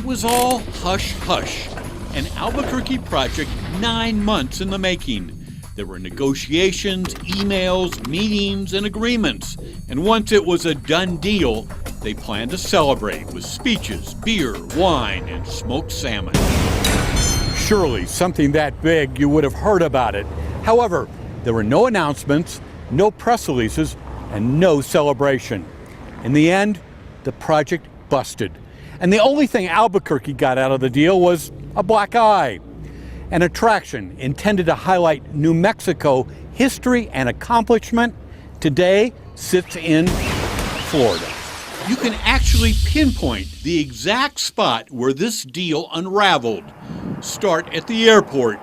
was all hush-hush, an Albuquerque project 9 months in the making. There were negotiations, emails, meetings, and agreements. And once it was a done deal, they planned to celebrate with speeches, beer, wine, and smoked salmon. Surely something that big, you would have heard about it. However, there were no announcements, no press releases, and no celebration. In the end, the project busted. And the only thing Albuquerque got out of the deal was a black eye. An attraction intended to highlight New Mexico history and accomplishment today sits in Florida. You can actually pinpoint the exact spot where this deal unraveled. Start at the airport.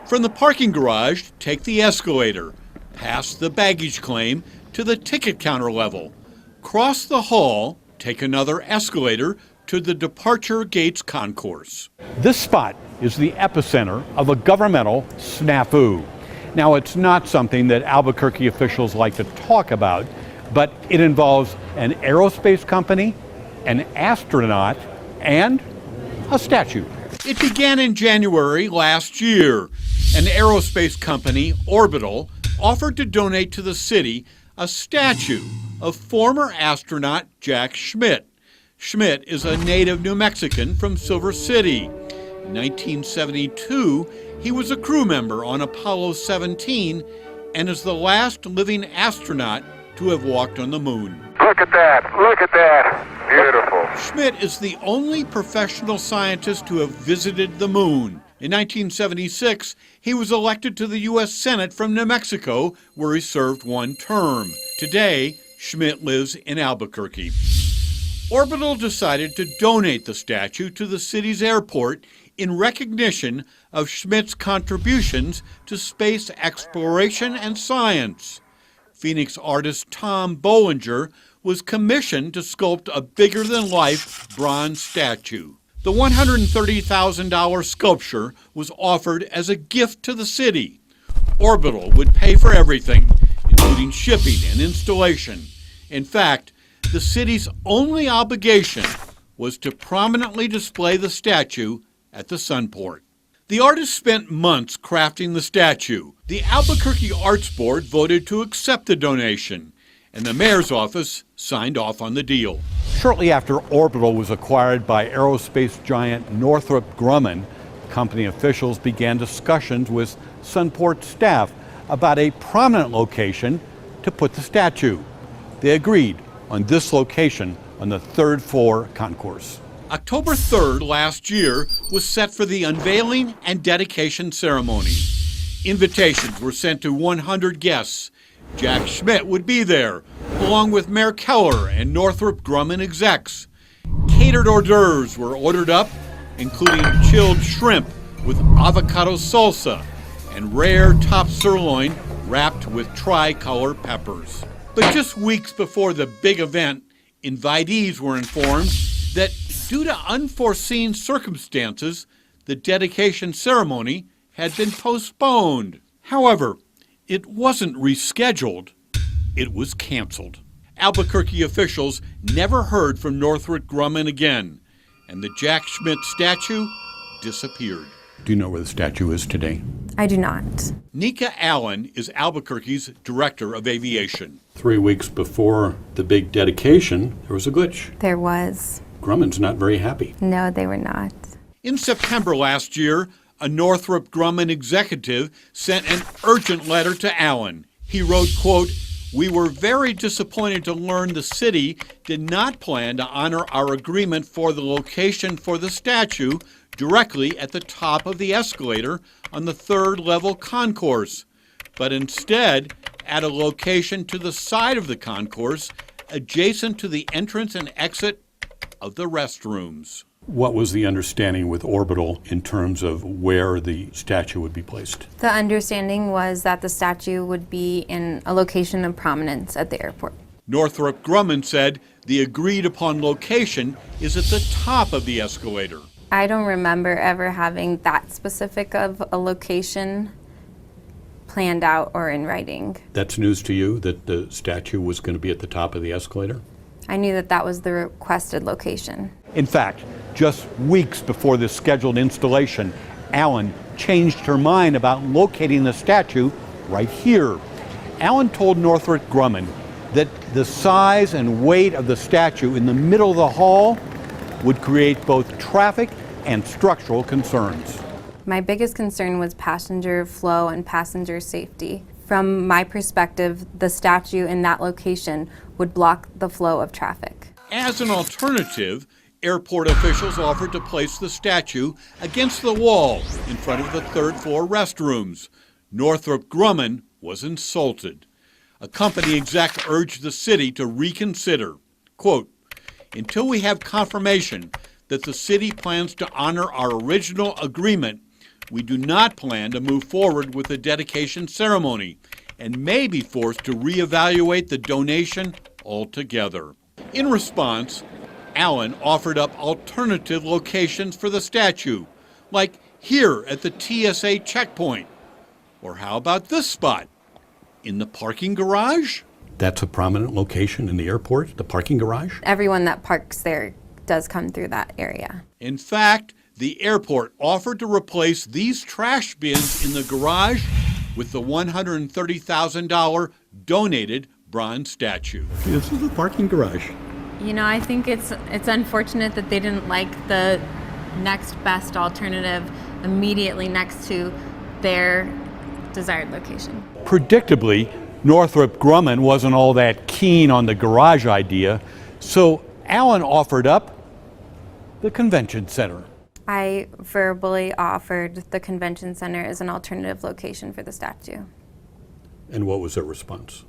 From the parking garage, take the escalator, past the baggage claim to the ticket counter level. Cross the hall, take another escalator to the departure gates concourse. This spot is the epicenter of a governmental snafu. Now, it's not something that Albuquerque officials like to talk about, but it involves an aerospace company, an astronaut, and a statue. It began in January last year. An aerospace company, Orbital, offered to donate to the city a statue of former astronaut Jack Schmitt. Schmitt is a native New Mexican from Silver City. In 1972, he was a crew member on Apollo 17 and is the last living astronaut to have walked on the moon. Look at that! Look at that! Beautiful. Schmitt is the only professional scientist to have visited the moon. In 1976, he was elected to the U.S. Senate from New Mexico, where he served 1 term. Today, Schmitt lives in Albuquerque. Orbital decided to donate the statue to the city's airport in recognition of Schmitt's contributions to space exploration and science. Phoenix artist Tom Bollinger was commissioned to sculpt a bigger-than-life bronze statue. The $130,000 sculpture was offered as a gift to the city. Orbital would pay for everything, including shipping and installation. In fact, the city's only obligation was to prominently display the statue at the Sunport. The artist spent months crafting the statue. The Albuquerque Arts Board voted to accept the donation, and the mayor's office signed off on the deal. Shortly after Orbital was acquired by aerospace giant Northrop Grumman, company officials began discussions with Sunport staff about a prominent location to put the statue. They agreed on this location on the 3rd floor concourse. October 3rd last year was set for the unveiling and dedication ceremony. Invitations were sent to 100 guests. Jack Schmitt would be there, along with Mayor Keller and Northrop Grumman execs. Catered hors d'oeuvres were ordered up, including chilled shrimp with avocado salsa and rare top sirloin wrapped with tricolor peppers. But just weeks before the big event, invitees were informed that due to unforeseen circumstances, the dedication ceremony had been postponed. However, it wasn't rescheduled, it was canceled. Albuquerque officials never heard from Northrop Grumman again, and the Jack Schmitt statue disappeared. Do you know where the statue is today? I do not. Nika Allen is Albuquerque's Director of Aviation. 3 weeks before the big dedication, there was a glitch. There was. Grumman's not very happy. No, they were not. In September last year, a Northrop Grumman executive sent an urgent letter to Allen. He wrote, quote, "We were very disappointed to learn the city did not plan to honor our agreement for the location for the statue directly at the top of the escalator on the 3rd level concourse, but instead at a location to the side of the concourse adjacent to the entrance and exit of the restrooms." What was the understanding with Orbital in terms of where the statue would be placed? The understanding was that the statue would be in a location of prominence at the airport. Northrop Grumman said the agreed upon location is at the top of the escalator. I don't remember ever having that specific of a location planned out or in writing. That's news to you, that the statue was going to be at the top of the escalator? I knew that that was the requested location. In fact, just weeks before this scheduled installation, Allen changed her mind about locating the statue right here. Allen told Northrop Grumman that the size and weight of the statue in the middle of the hall would create both traffic and structural concerns. My biggest concern was passenger flow and passenger safety. From my perspective, the statue in that location would block the flow of traffic. As an alternative, airport officials offered to place the statue against the wall in front of the third-floor restrooms. Northrop Grumman was insulted. A company exec urged the city to reconsider. Quote, "Until we have confirmation that the city plans to honor our original agreement, we do not plan to move forward with the dedication ceremony and may be forced to reevaluate the donation altogether." In response, Allen offered up alternative locations for the statue, like here at the TSA checkpoint. Or how about this spot? In the parking garage? That's a prominent location in the airport, the parking garage? Everyone that parks there does come through that area. In fact, the airport offered to replace these trash bins in the garage with the $130,000 donated bronze statue. This is the parking garage. You know, I think it's unfortunate that they didn't like the next best alternative immediately next to their desired location. Predictably, Northrop Grumman wasn't all that keen on the garage idea, so Allen offered up the convention center. I verbally offered the convention center as an alternative location for the statue. And what was their response?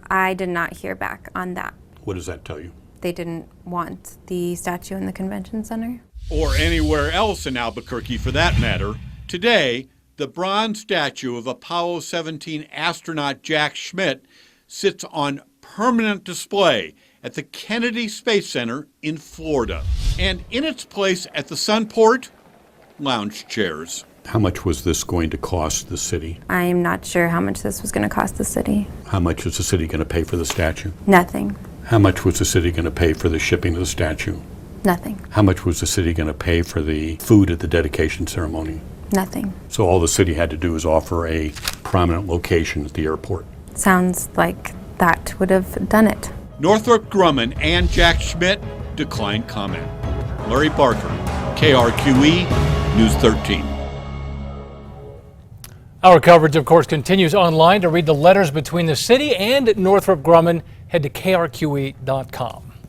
I did not hear back on that. What does that tell you? They didn't want the statue in the convention center. Or anywhere else in Albuquerque for that matter. Today, the bronze statue of Apollo 17 astronaut Jack Schmitt sits on permanent display at the Kennedy Space Center in Florida. And in its place at the Sunport, lounge chairs. How much was this going to cost the city? I'm not sure how much this was going to cost the city. How much is the city going to pay for the statue? Nothing. How much was the city going to pay for the shipping of the statue? Nothing. How much was the city going to pay for the food at the dedication ceremony? Nothing. So all the city had to do was offer a prominent location at the airport. Sounds like that would have done it. Northrop Grumman and Jack Schmitt declined comment. Larry Barker, KRQE, News 13. Our coverage, of course, continues online. To read the letters between the city and Northrop Grumman, head to krqe.com.